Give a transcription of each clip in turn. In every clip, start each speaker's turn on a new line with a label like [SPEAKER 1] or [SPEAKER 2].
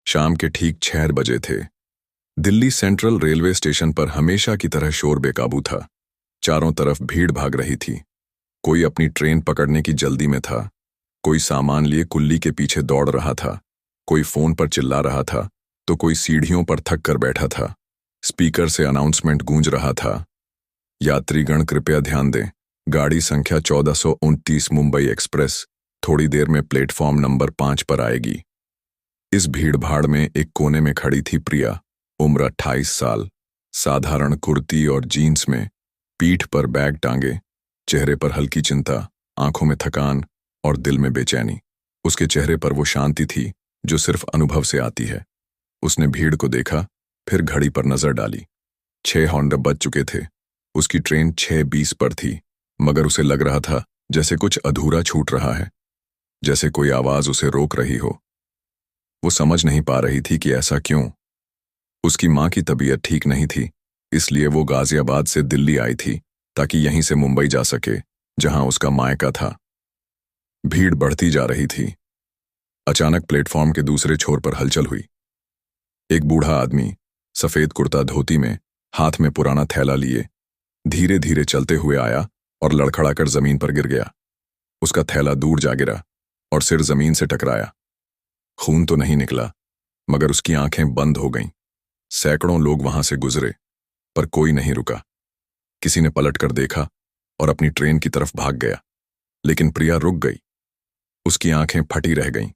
[SPEAKER 1] शाम के ठीक 6 बजे थे। दिल्ली सेंट्रल रेलवे स्टेशन पर हमेशा की तरह शोर बेकाबू था। चारों तरफ भीड़ भाग रही थी। कोई अपनी ट्रेन पकड़ने की जल्दी में था, कोई सामान लिए कुल्ली के पीछे दौड़ रहा था, कोई फोन पर चिल्ला रहा था, तो कोई सीढ़ियों पर थक कर बैठा था। स्पीकर से अनाउंसमेंट गूंज रहा था, यात्रीगण कृपया ध्यान दें, गाड़ी संख्या 1429 मुंबई एक्सप्रेस थोड़ी देर में प्लेटफॉर्म नंबर 5 पर आएगी। इस भीड़-भाड़ में एक कोने में खड़ी थी प्रिया, उम्र 28 साल, साधारण कुर्ती और जीन्स में, पीठ पर बैग टांगे, चेहरे पर हल्की चिंता, आंखों में थकान और दिल में बेचैनी। उसके चेहरे पर वो शांति थी जो सिर्फ अनुभव से आती है। उसने भीड़ को देखा, फिर घड़ी पर नजर डाली। 6 हॉर्न बज चुके थे। उसकी ट्रेन 6:20 पर थी, मगर उसे लग रहा था जैसे कुछ अधूरा छूट रहा है, जैसे कोई आवाज उसे रोक रही हो। वो समझ नहीं पा रही थी कि ऐसा क्यों। उसकी माँ की तबीयत ठीक नहीं थी, इसलिए वो गाजियाबाद से दिल्ली आई थी ताकि यहीं से मुंबई जा सके, जहां उसका मायका था। भीड़ बढ़ती जा रही थी। अचानक प्लेटफॉर्म के दूसरे छोर पर हलचल हुई। एक बूढ़ा आदमी, सफेद कुर्ता धोती में, हाथ में पुराना थैला लिए, धीरे धीरे चलते हुए आया और लड़खड़ाकर जमीन पर गिर गया। उसका थैला दूर जा गिरा और सिर जमीन से टकराया। खून तो नहीं निकला, मगर उसकी आंखें बंद हो गईं। सैकड़ों लोग वहां से गुजरे, पर कोई नहीं रुका। किसी ने पलट कर देखा और अपनी ट्रेन की तरफ भाग गया, लेकिन प्रिया रुक गई। उसकी आंखें फटी रह गईं।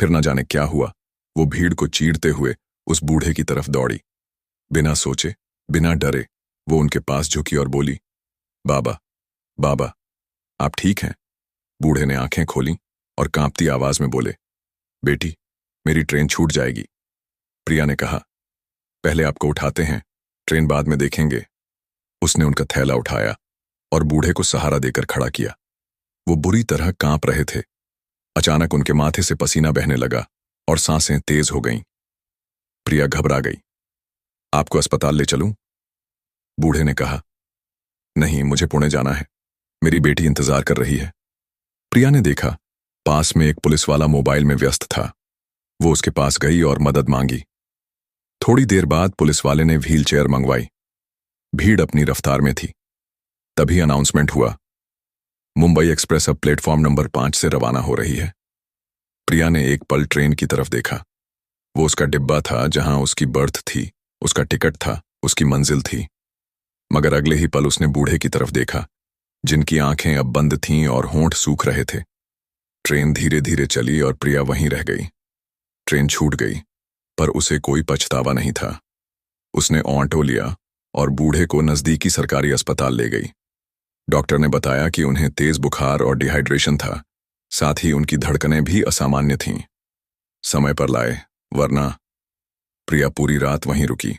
[SPEAKER 1] फिर न जाने क्या हुआ, वो भीड़ को चीरते हुए उस बूढ़े की तरफ दौड़ी। बिना सोचे, बिना डरे, वो उनके पास झुकी और बोली, बाबा, बाबा, आप ठीक हैं? बूढ़े ने आंखें खोलीं और कांपती आवाज में बोले, बेटी, मेरी ट्रेन छूट जाएगी। प्रिया ने कहा, पहले आपको उठाते हैं, ट्रेन बाद में देखेंगे। उसने उनका थैला उठाया और बूढ़े को सहारा देकर खड़ा किया। वो बुरी तरह कांप रहे थे। अचानक उनके माथे से पसीना बहने लगा और सांसें तेज हो गईं। प्रिया घबरा गई। आपको अस्पताल ले चलूं? बूढ़े ने कहा, नहीं, मुझे पुणे जाना है, मेरी बेटी इंतजार कर रही है। प्रिया ने देखा, पास में एक पुलिस वाला मोबाइल में व्यस्त था। वो उसके पास गई और मदद मांगी। थोड़ी देर बाद पुलिस वाले ने व्हील चेयर मंगवाई। भीड़ अपनी रफ्तार में थी। तभी अनाउंसमेंट हुआ, मुंबई एक्सप्रेस अब प्लेटफॉर्म नंबर 5 से रवाना हो रही है। प्रिया ने एक पल ट्रेन की तरफ देखा। वो उसका डिब्बा था, जहां उसकी बर्थ थी, उसका टिकट था, उसकी मंजिल थी। मगर अगले ही पल उसने बूढ़े की तरफ देखा, जिनकी आंखें अब बंद थीं और होंठ सूख रहे थे। ट्रेन धीरे धीरे चली और प्रिया वहीं रह गई। ट्रेन छूट गई, पर उसे कोई पछतावा नहीं था। उसने ऑटो लिया और बूढ़े को नजदीकी सरकारी अस्पताल ले गई। डॉक्टर ने बताया कि उन्हें तेज बुखार और डिहाइड्रेशन था, साथ ही उनकी धड़कनें भी असामान्य थीं। समय पर लाए, वरना। प्रिया पूरी रात वहीं रुकी।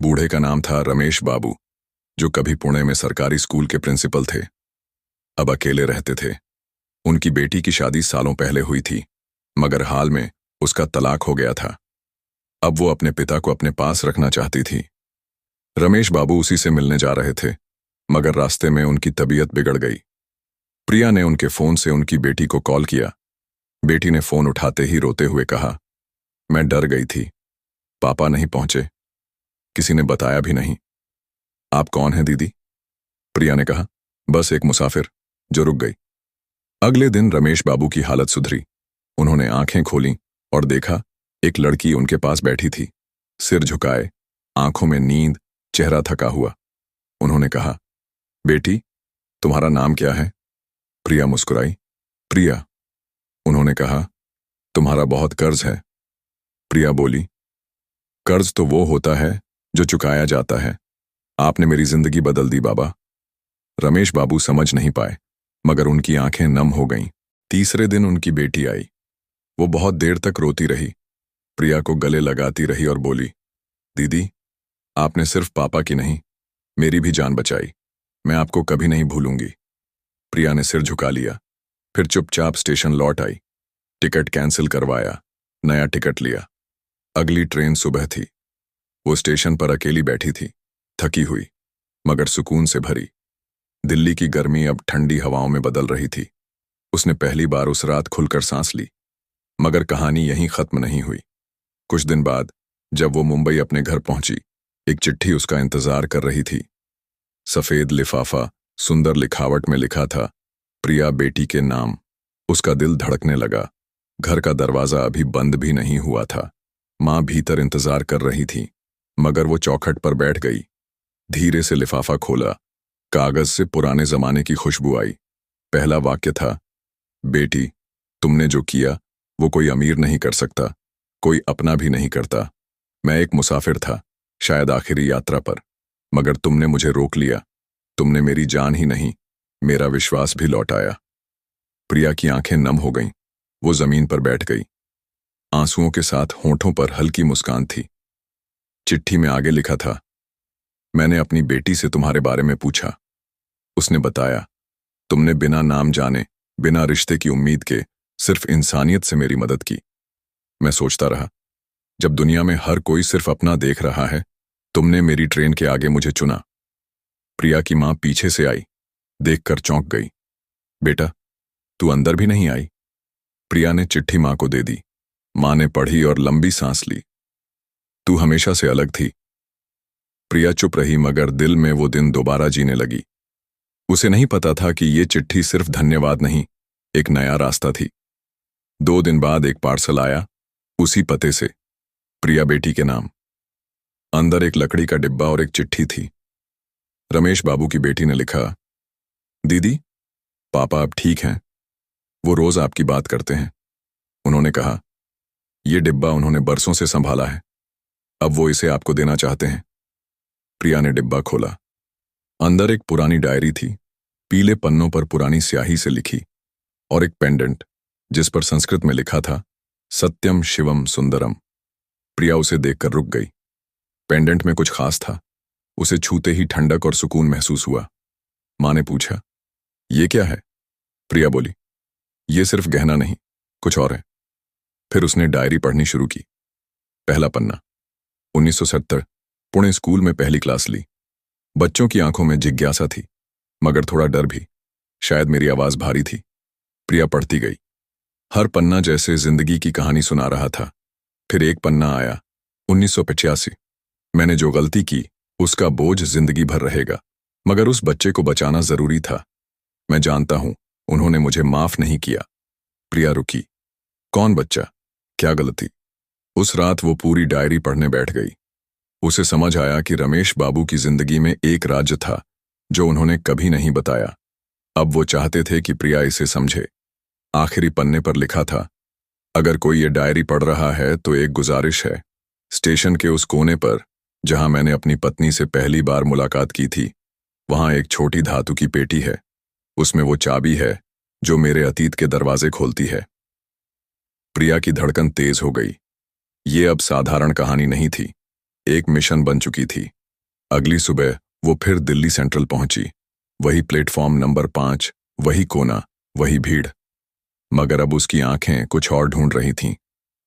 [SPEAKER 1] बूढ़े का नाम था रमेश बाबू, जो कभी पुणे में सरकारी स्कूल के प्रिंसिपल थे। अब अकेले रहते थे। उनकी बेटी की शादी सालों पहले हुई थी, मगर हाल में उसका तलाक हो गया था। अब वो अपने पिता को अपने पास रखना चाहती थी। रमेश बाबू उसी से मिलने जा रहे थे, मगर रास्ते में उनकी तबीयत बिगड़ गई। प्रिया ने उनके फोन से उनकी बेटी को कॉल किया। बेटी ने फोन उठाते ही रोते हुए कहा, मैं डर गई थी, पापा नहीं पहुंचे, किसी ने बताया भी नहीं। आप कौन हैं दीदी? प्रिया ने कहा, बस एक मुसाफिर जो रुक गई। अगले दिन रमेश बाबू की हालत सुधरी। उन्होंने आंखें खोलीं और देखा, एक लड़की उनके पास बैठी थी, सिर झुकाए, आंखों में नींद, चेहरा थका हुआ। उन्होंने कहा, बेटी, तुम्हारा नाम क्या है? प्रिया मुस्कुराई, प्रिया। उन्होंने कहा, तुम्हारा बहुत कर्ज है। प्रिया बोली, कर्ज तो वो होता है जो चुकाया जाता है। आपने मेरी जिंदगी बदल दी बाबा। रमेश बाबू समझ नहीं पाए, मगर उनकी आंखें नम हो गईं। तीसरे दिन उनकी बेटी आई। वो बहुत देर तक रोती रही, प्रिया को गले लगाती रही और बोली, दीदी, आपने सिर्फ पापा की नहीं, मेरी भी जान बचाई। मैं आपको कभी नहीं भूलूंगी। प्रिया ने सिर झुका लिया, फिर चुपचाप स्टेशन लौट आई। टिकट कैंसिल करवाया, नया टिकट लिया। अगली ट्रेन सुबह थी। वो स्टेशन पर अकेली बैठी थी, थकी हुई, मगर सुकून से भरी। दिल्ली की गर्मी अब ठंडी हवाओं में बदल रही थी। उसने पहली बार उस रात खुलकर सांस ली। मगर कहानी यहीं खत्म नहीं हुई। कुछ दिन बाद जब वो मुंबई अपने घर पहुंची, एक चिट्ठी उसका इंतजार कर रही थी। सफेद लिफाफा, सुंदर लिखावट में लिखा था, प्रिया बेटी के नाम। उसका दिल धड़कने लगा। घर का दरवाजा अभी बंद भी नहीं हुआ था। माँ भीतर इंतजार कर रही थी, मगर वो चौखट पर बैठ गई। धीरे से लिफाफा खोला। कागज से पुराने जमाने की खुशबू आई। पहला वाक्य था, बेटी, तुमने जो किया वो कोई अमीर नहीं कर सकता, कोई अपना भी नहीं करता। मैं एक मुसाफिर था, शायद आखिरी यात्रा पर, मगर तुमने मुझे रोक लिया। तुमने मेरी जान ही नहीं, मेरा विश्वास भी लौटाया। प्रिया की आंखें नम हो गईं। वो जमीन पर बैठ गई। आंसुओं के साथ होंठों पर हल्की मुस्कान थी। चिट्ठी में आगे लिखा था, मैंने अपनी बेटी से तुम्हारे बारे में पूछा। उसने बताया, तुमने बिना नाम जाने, बिना रिश्ते की उम्मीद के, सिर्फ इंसानियत से मेरी मदद की। मैं सोचता रहा, जब दुनिया में हर कोई सिर्फ अपना देख रहा है, तुमने मेरी ट्रेन के आगे मुझे चुना। प्रिया की मां पीछे से आई, देखकर चौंक गई। बेटा, तू अंदर भी नहीं आई? प्रिया ने चिट्ठी मां को दे दी। मां ने पढ़ी और लंबी सांस ली। तू हमेशा से अलग थी। प्रिया चुप रही, मगर दिल में वो दिन दोबारा जीने लगी। उसे नहीं पता था कि ये चिट्ठी सिर्फ धन्यवाद नहीं, एक नया रास्ता थी। 2 दिन बाद एक पार्सल आया, उसी पते से, प्रिया बेटी के नाम। अंदर एक लकड़ी का डिब्बा और एक चिट्ठी थी। रमेश बाबू की बेटी ने लिखा, दीदी, पापा अब ठीक हैं। वो रोज आपकी बात करते हैं। उन्होंने कहा, ये डिब्बा उन्होंने बरसों से संभाला है, अब वो इसे आपको देना चाहते हैं। प्रिया ने डिब्बा खोला। अंदर एक पुरानी डायरी थी, पीले पन्नों पर पुरानी स्याही से लिखी, और एक पेंडेंट जिस पर संस्कृत में लिखा था, सत्यम शिवम सुंदरम। प्रिया उसे देखकर रुक गई। पेंडेंट में कुछ खास था। उसे छूते ही ठंडक और सुकून महसूस हुआ। मां ने पूछा, ये क्या है? प्रिया बोली, ये सिर्फ गहना नहीं, कुछ और है। फिर उसने डायरी पढ़नी शुरू की। पहला पन्ना, 1970, पुणे स्कूल में पहली क्लास ली। बच्चों की आंखों में जिज्ञासा थी, मगर थोड़ा डर भी। शायद मेरी आवाज भारी थी। प्रिया पढ़ती गई। हर पन्ना जैसे जिंदगी की कहानी सुना रहा था। फिर एक पन्ना आया, 1985। मैंने जो गलती की उसका बोझ जिंदगी भर रहेगा, मगर उस बच्चे को बचाना जरूरी था। मैं जानता हूं, उन्होंने मुझे माफ नहीं किया। प्रिया रुकी। कौन बच्चा? क्या गलती? उस रात वो पूरी डायरी पढ़ने बैठ गई। उसे समझ आया कि रमेश बाबू की जिंदगी में एक राज्य था जो उन्होंने कभी नहीं बताया। अब वो चाहते थे कि प्रिया इसे समझे। आखिरी पन्ने पर लिखा था, अगर कोई ये डायरी पढ़ रहा है तो एक गुजारिश है। स्टेशन के उस कोने पर जहां मैंने अपनी पत्नी से पहली बार मुलाकात की थी, वहां एक छोटी धातु की पेटी है। उसमें वो चाबी है जो मेरे अतीत के दरवाजे खोलती है। प्रिया की धड़कन तेज हो गई। ये अब साधारण कहानी नहीं थी, एक मिशन बन चुकी थी। अगली सुबह वो फिर दिल्ली सेंट्रल पहुंची। वही प्लेटफॉर्म नंबर 5, वही कोना, वही भीड़। मगर अब उसकी आंखें कुछ और ढूंढ रही थीं।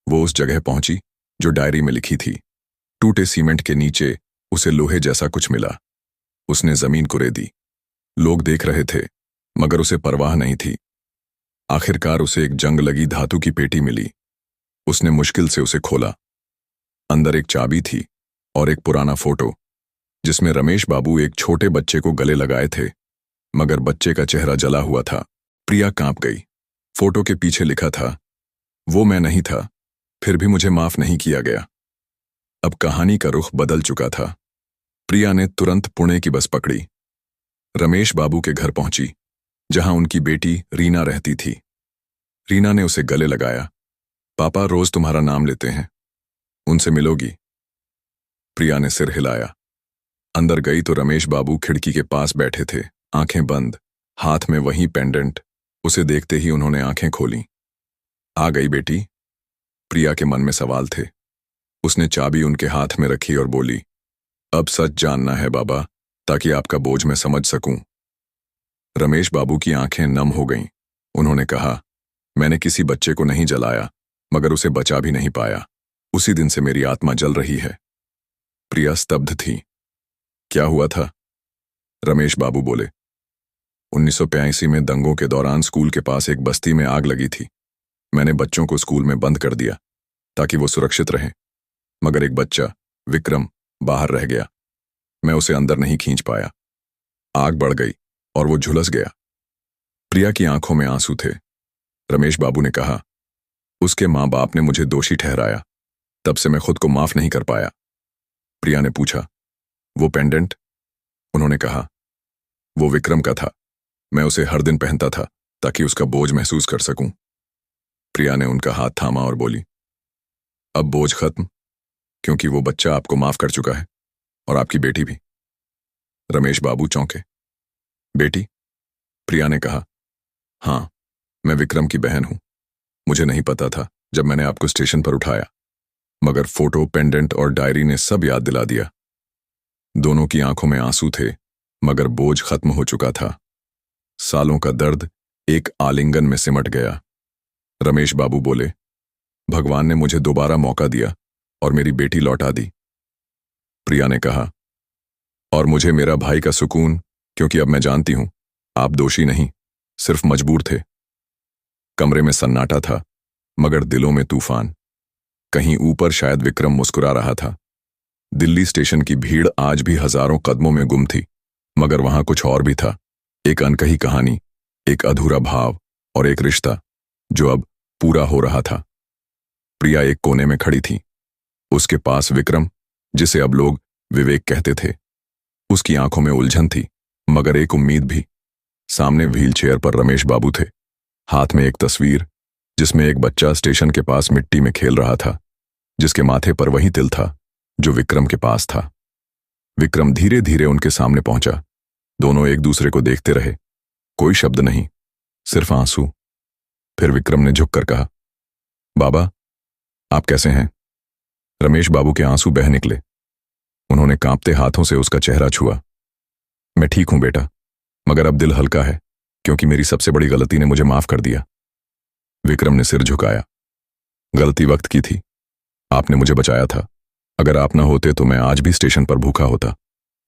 [SPEAKER 1] वो उस जगह पहुंची जो डायरी में लिखी थी। टूटे सीमेंट के नीचे उसे लोहे जैसा कुछ मिला। उसने जमीन कुरेदी। लोग देख रहे थे, मगर उसे परवाह नहीं थी। आखिरकार उसे एक जंग लगी धातु की पेटी मिली। उसने मुश्किल से उसे खोला। अंदर एक चाबी थी और एक पुराना फोटो, जिसमें रमेश बाबू एक छोटे बच्चे को गले लगाए थे, मगर बच्चे का चेहरा जला हुआ था। प्रिया कांप गई। फोटो के पीछे लिखा था, वो मैं नहीं था, फिर भी मुझे माफ नहीं किया गया। अब कहानी का रुख बदल चुका था। प्रिया ने तुरंत पुणे की बस पकड़ी। रमेश बाबू के घर पहुंची, जहां उनकी बेटी रीना रहती थी। रीना ने उसे गले लगाया। पापा रोज तुम्हारा नाम लेते हैं, उनसे मिलोगी? प्रिया ने सिर हिलाया। अंदर गई तो रमेश बाबू खिड़की के पास बैठे थे, आंखें बंद, हाथ में वही पेंडेंट। उसे देखते ही उन्होंने आंखें खोलीं। आ गई बेटी? प्रिया के मन में सवाल थे। उसने चाबी उनके हाथ में रखी और बोली, अब सच जानना है बाबा, ताकि आपका बोझ मैं समझ सकूं। रमेश बाबू की आंखें नम हो गईं। उन्होंने कहा, मैंने किसी बच्चे को नहीं जलाया, मगर उसे बचा भी नहीं पाया। उसी दिन से मेरी आत्मा जल रही है। प्रिया स्तब्ध थी। क्या हुआ था? रमेश बाबू बोले, 1985 में दंगों के दौरान स्कूल के पास एक बस्ती में आग लगी थी। मैंने बच्चों को स्कूल में बंद कर दिया ताकि वो सुरक्षित रहें। मगर एक बच्चा, विक्रम, बाहर रह गया। मैं उसे अंदर नहीं खींच पाया। आग बढ़ गई और वो झुलस गया। प्रिया की आंखों में आंसू थे। रमेश बाबू ने कहा, उसके माँ बाप ने मुझे दोषी ठहराया, तब से मैं खुद को माफ नहीं कर पाया। प्रिया ने पूछा, वो पेंडेंट? उन्होंने कहा, वो विक्रम का था। मैं उसे हर दिन पहनता था ताकि उसका बोझ महसूस कर सकूं। प्रिया ने उनका हाथ थामा और बोली, अब बोझ खत्म, क्योंकि वो बच्चा आपको माफ कर चुका है और आपकी बेटी भी। रमेश बाबू चौंके। बेटी? प्रिया ने कहा, हाँ, मैं विक्रम की बहन हूं। मुझे नहीं पता था जब मैंने आपको स्टेशन पर उठाया, मगर फोटो, पेंडेंट और डायरी ने सब याद दिला दिया। दोनों की आंखों में आंसू थे, मगर बोझ खत्म हो चुका था। सालों का दर्द एक आलिंगन में सिमट गया। रमेश बाबू बोले, भगवान ने मुझे दोबारा मौका दिया और मेरी बेटी लौटा दी। प्रिया ने कहा, और मुझे मेरा भाई का सुकून, क्योंकि अब मैं जानती हूं आप दोषी नहीं, सिर्फ मजबूर थे। कमरे में सन्नाटा था, मगर दिलों में तूफान। कहीं ऊपर शायद विक्रम मुस्कुरा रहा था। दिल्ली स्टेशन की भीड़ आज भी हजारों कदमों में गुम थी, मगर वहां कुछ और भी था। एक अनकही कहानी, एक अधूरा भाव और एक रिश्ता जो अब पूरा हो रहा था। प्रिया एक कोने में खड़ी थी। उसके पास विक्रम, जिसे अब लोग विवेक कहते थे। उसकी आंखों में उलझन थी, मगर एक उम्मीद भी। सामने व्हीलचेयर पर रमेश बाबू थे, हाथ में एक तस्वीर जिसमें एक बच्चा स्टेशन के पास मिट्टी में खेल रहा था, जिसके माथे पर वही तिल था जो विक्रम के पास था। विक्रम धीरे धीरे उनके सामने पहुंचा। दोनों एक दूसरे को देखते रहे, कोई शब्द नहीं, सिर्फ आंसू। फिर विक्रम ने झुककर कहा, बाबा, आप कैसे हैं? रमेश बाबू के आंसू बह निकले। उन्होंने कांपते हाथों से उसका चेहरा छुआ। मैं ठीक हूं बेटा, मगर अब दिल हल्का है, क्योंकि मेरी सबसे बड़ी गलती ने मुझे माफ कर दिया। विक्रम ने सिर झुकाया। गलती वक्त की थी, आपने मुझे बचाया था। अगर आप न होते तो मैं आज भी स्टेशन पर भूखा होता।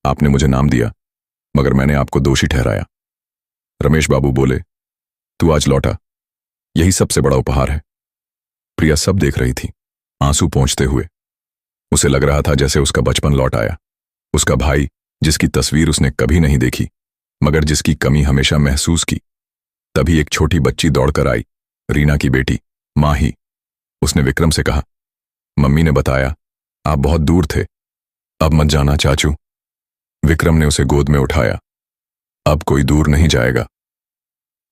[SPEAKER 1] आपने मुझे नाम दिया, मगर मैंने आपको दोषी ठहराया। रमेश बाबू बोले, तू आज लौटा, यही सबसे बड़ा उपहार है। प्रिया सब देख रही थी, आंसू पोंछते हुए। उसे लग रहा था जैसे उसका बचपन लौट आया। उसका भाई, जिसकी तस्वीर उसने कभी नहीं देखी, मगर जिसकी कमी हमेशा महसूस की। तभी एक छोटी बच्ची दौड़कर आई, रीना की बेटी, माही। उसने विक्रम से कहा, मम्मी ने बताया आप बहुत दूर थे, अब मत जाना चाचू। विक्रम ने उसे गोद में उठाया। अब कोई दूर नहीं जाएगा।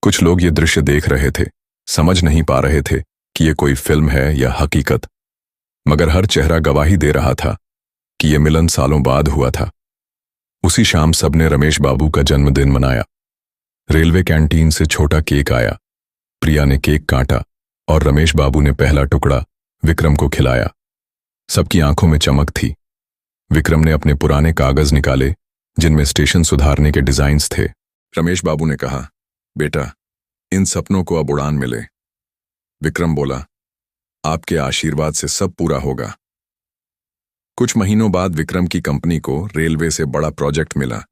[SPEAKER 1] कुछ लोग ये दृश्य देख रहे थे, समझ नहीं पा रहे थे कि ये कोई फिल्म है या हकीकत, मगर हर चेहरा गवाही दे रहा था कि ये मिलन सालों बाद हुआ था। उसी शाम सबने रमेश बाबू का जन्मदिन मनाया। रेलवे कैंटीन से छोटा केक आया। प्रिया ने केक काटा और रमेश बाबू ने पहला टुकड़ा विक्रम को खिलाया। सबकी आंखों में चमक थी। विक्रम ने अपने पुराने कागज निकाले, जिनमें स्टेशन सुधारने के डिजाइन्स थे। रमेश बाबू ने कहा, बेटा, इन सपनों को अब उड़ान मिले। विक्रम बोला, आपके आशीर्वाद से सब पूरा होगा। कुछ महीनों बाद विक्रम की कंपनी को रेलवे से बड़ा प्रोजेक्ट मिला।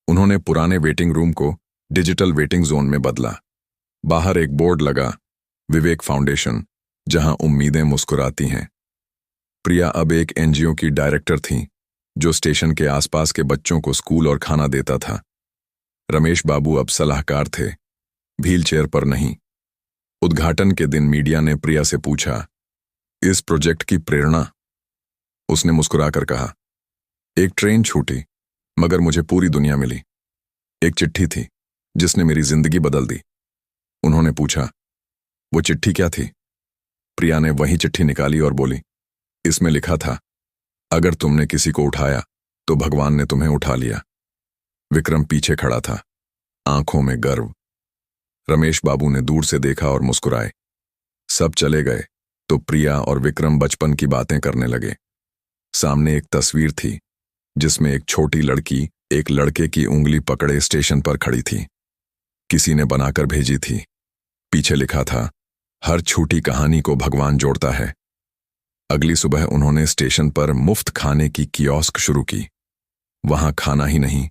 [SPEAKER 1] उन्होंने पुराने वेटिंग रूम को डिजिटल वेटिंग जोन में बदला। बाहर एक बोर्ड लगा, विवेक फाउंडेशन, जहां उम्मीदें मुस्कुराती हैं। प्रिया अब एक एनजीओ की डायरेक्टर थीं, जो स्टेशन के आसपास के बच्चों को स्कूल और खाना देता था। रमेश बाबू अब सलाहकार थे, व्हीलचेयर पर नहीं। उद्घाटन के दिन मीडिया ने प्रिया से पूछा, इस प्रोजेक्ट की प्रेरणा? उसने मुस्कुराकर कहा, एक ट्रेन छूटी, मगर मुझे पूरी दुनिया मिली। एक चिट्ठी थी जिसने मेरी जिंदगी बदल दी। उन्होंने पूछा, वो चिट्ठी क्या थी? प्रिया ने वही चिट्ठी निकाली और बोली, इसमें लिखा था, अगर तुमने किसी को उठाया तो भगवान ने तुम्हें उठा लिया। विक्रम पीछे खड़ा था, आंखों में गर्व। रमेश बाबू ने दूर से देखा और मुस्कुराए। सब चले गए तो प्रिया और विक्रम बचपन की बातें करने लगे। सामने एक तस्वीर थी जिसमें एक छोटी लड़की एक लड़के की उंगली पकड़े स्टेशन पर खड़ी थी। किसी ने बनाकर भेजी थी। पीछे लिखा था, हर छोटी कहानी को भगवान जोड़ता है। अगली सुबह उन्होंने स्टेशन पर मुफ्त खाने की कियोस्क शुरू की। वहां खाना ही नहीं,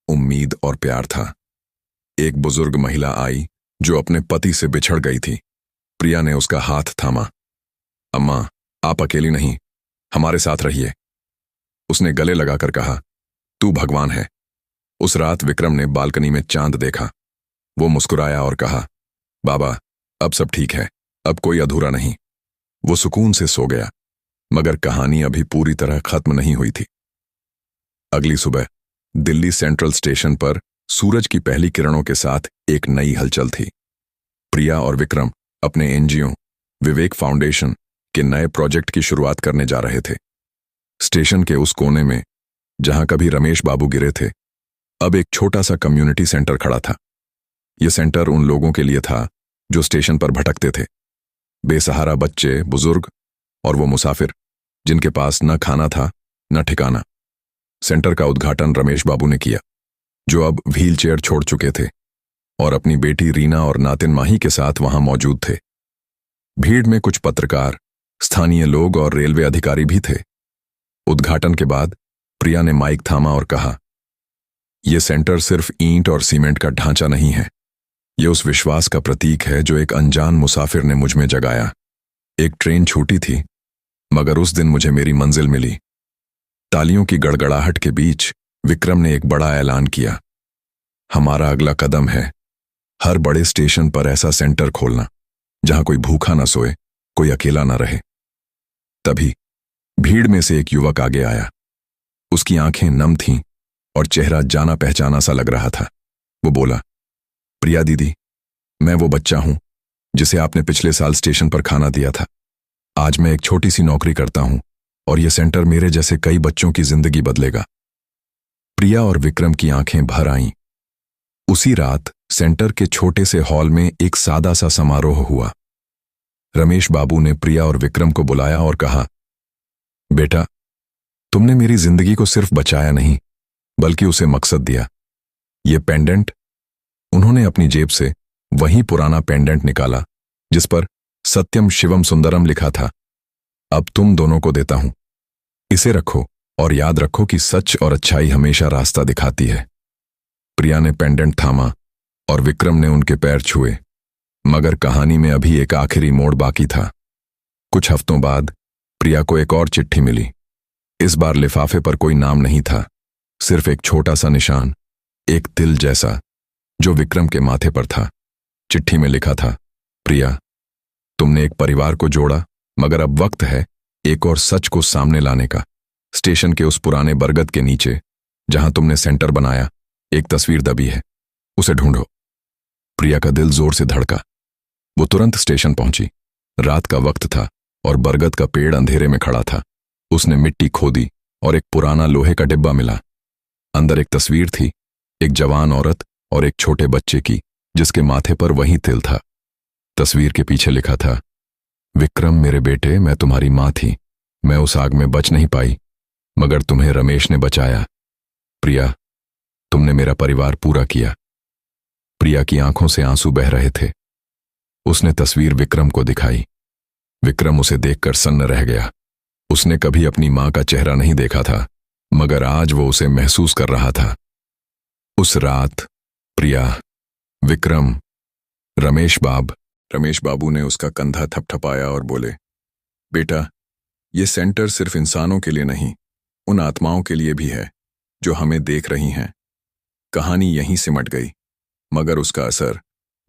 [SPEAKER 1] उम्मीद और प्यार था। एक बुजुर्ग महिला आई जो अपने पति से बिछड़ गई थी। प्रिया ने उसका हाथ थामा। अम्मा, आप अकेली नहीं, हमारे साथ रहिए। उसने गले लगाकर कहा, तू भगवान है। उस रात विक्रम ने बालकनी में चांद देखा। वो मुस्कुराया और कहा, बाबा, अब सब ठीक है, अब कोई अधूरा नहीं। वो सुकून से सो गया, मगर कहानी अभी पूरी तरह खत्म नहीं हुई थी। अगली सुबह दिल्ली सेंट्रल स्टेशन पर सूरज की पहली किरणों के साथ एक नई हलचल थी। प्रिया और विक्रम अपने एनजीओ विवेक फाउंडेशन के नए प्रोजेक्ट की शुरुआत करने जा रहे थे। स्टेशन के उस कोने में जहां कभी रमेश बाबू गिरे थे, अब एक छोटा सा कम्युनिटी सेंटर खड़ा था। यह सेंटर उन लोगों के लिए था जो स्टेशन पर भटकते थे, बेसहारा बच्चे, बुजुर्ग और वो मुसाफिर जिनके पास न खाना था न ठिकाना। सेंटर का उद्घाटन रमेश बाबू ने किया, जो अब व्हील चेयर छोड़ चुके थे और अपनी बेटी रीना और नातिन माही के साथ वहां मौजूद थे। भीड़ में कुछ पत्रकार, स्थानीय लोग और रेलवे अधिकारी भी थे। उद्घाटन के बाद प्रिया ने माइक थामा और कहा, यह सेंटर सिर्फ ईंट और सीमेंट का ढांचा नहीं है, यह उस विश्वास का प्रतीक है जो एक अनजान मुसाफिर ने मुझ में जगाया। एक ट्रेन छूटी थी, मगर उस दिन मुझे मेरी मंजिल मिली। तालियों की गड़गड़ाहट के बीच विक्रम ने एक बड़ा ऐलान किया, हमारा अगला कदम है हर बड़े स्टेशन पर ऐसा सेंटर खोलना जहां कोई भूखा न सोए, कोई अकेला न रहे। तभी भीड़ में से एक युवक आगे आया। उसकी आंखें नम थीं और चेहरा जाना पहचाना सा लग रहा था। वो बोला, प्रिया दीदी, मैं वो बच्चा हूं जिसे आपने पिछले साल स्टेशन पर खाना दिया था। आज मैं एक छोटी सी नौकरी करता हूं और यह सेंटर मेरे जैसे कई बच्चों की जिंदगी बदलेगा। प्रिया और विक्रम की आंखें भर आईं। उसी रात सेंटर के छोटे से हॉल में एक सादा सा समारोह हुआ। रमेश बाबू ने प्रिया और विक्रम को बुलाया और कहा, बेटा, तुमने मेरी जिंदगी को सिर्फ बचाया नहीं, बल्कि उसे मकसद दिया। ये पेंडेंट, उन्होंने अपनी जेब से वही पुराना पेंडेंट निकाला जिस पर सत्यम शिवम सुंदरम लिखा था, अब तुम दोनों को देता हूं। इसे रखो और याद रखो कि सच और अच्छाई हमेशा रास्ता दिखाती है। प्रिया ने पेंडेंट थामा और विक्रम ने उनके पैर छुए, मगर कहानी में अभी एक आखिरी मोड़ बाकी था। कुछ हफ्तों बाद प्रिया को एक और चिट्ठी मिली। इस बार लिफाफे पर कोई नाम नहीं था, सिर्फ एक छोटा सा निशान, एक तिल जैसा, जो विक्रम के माथे पर था। चिट्ठी में लिखा था, प्रिया, तुमने एक परिवार को जोड़ा, मगर अब वक्त है एक और सच को सामने लाने का। स्टेशन के उस पुराने बरगद के नीचे जहां तुमने सेंटर बनाया, एक तस्वीर दबी है, उसे ढूंढो। प्रिया का दिल जोर से धड़का। वो तुरंत स्टेशन पहुंची। रात का वक्त था और बरगद का पेड़ अंधेरे में खड़ा था। उसने मिट्टी खोदी और एक पुराना लोहे का डिब्बा मिला। अंदर एक तस्वीर थी, एक जवान औरत और एक छोटे बच्चे की, जिसके माथे पर वही तिल था। तस्वीर के पीछे लिखा था, विक्रम मेरे बेटे, मैं तुम्हारी मां थी। मैं उस आग में बच नहीं पाई, मगर तुम्हें रमेश ने बचाया। प्रिया, तुमने मेरा परिवार पूरा किया। प्रिया की आंखों से आंसू बह रहे थे। उसने तस्वीर विक्रम को दिखाई। विक्रम उसे देखकर सन्न रह गया। उसने कभी अपनी मां का चेहरा नहीं देखा था, मगर आज वो उसे महसूस कर रहा था। उस रात प्रिया, विक्रम, रमेश बाबू ने उसका कंधा थपथपाया और बोले, बेटा, ये सेंटर सिर्फ इंसानों के लिए नहीं, उन आत्माओं के लिए भी है जो हमें देख रही हैं। कहानी यहीं सिमट गई, मगर उसका असर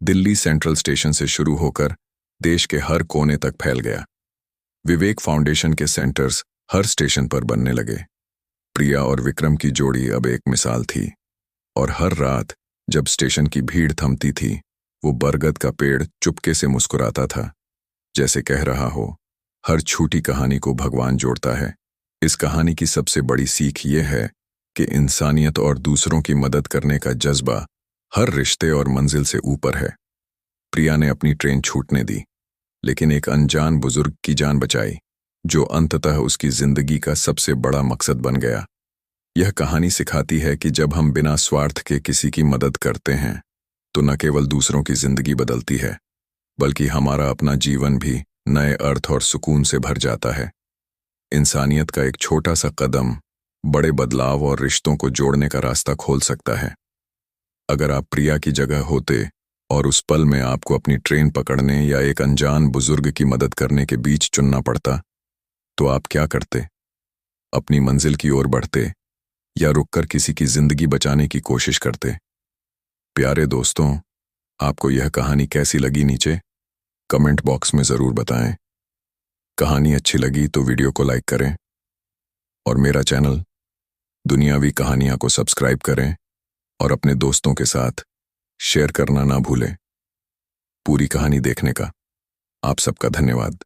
[SPEAKER 1] दिल्ली सेंट्रल स्टेशन से शुरू होकर देश के हर कोने तक फैल गया। विवेक फाउंडेशन के सेंटर्स हर स्टेशन पर बनने लगे। प्रिया और विक्रम की जोड़ी अब एक मिसाल थी, और हर रात जब स्टेशन की भीड़ थमती थी, वो बरगद का पेड़ चुपके से मुस्कुराता था, जैसे कह रहा हो, हर छूटी कहानी को भगवान जोड़ता है। इस कहानी की सबसे बड़ी सीख ये है कि इंसानियत और दूसरों की मदद करने का जज्बा हर रिश्ते और मंजिल से ऊपर है। प्रिया ने अपनी ट्रेन छूटने दी, लेकिन एक अनजान बुजुर्ग की जान बचाई, जो अंततः उसकी जिंदगी का सबसे बड़ा मकसद बन गया। यह कहानी सिखाती है कि जब हम बिना स्वार्थ के किसी की मदद करते हैं, तो न केवल दूसरों की जिंदगी बदलती है, बल्कि हमारा अपना जीवन भी नए अर्थ और सुकून से भर जाता है। इंसानियत का एक छोटा सा कदम बड़े बदलाव और रिश्तों को जोड़ने का रास्ता खोल सकता है। अगर आप प्रिया की जगह होते और उस पल में आपको अपनी ट्रेन पकड़ने या एक अनजान बुजुर्ग की मदद करने के बीच चुनना पड़ता, तो आप क्या करते? अपनी मंजिल की ओर बढ़ते या रुककर किसी की जिंदगी बचाने की कोशिश करते। प्यारे दोस्तों, आपको यह कहानी कैसी लगी नीचे कमेंट बॉक्स में ज़रूर बताएं। कहानी अच्छी लगी तो वीडियो को लाइक करें और मेरा चैनल दुनियावी कहानियां को सब्सक्राइब करें और अपने दोस्तों के साथ शेयर करना ना भूलें। पूरी कहानी देखने का आप सबका धन्यवाद।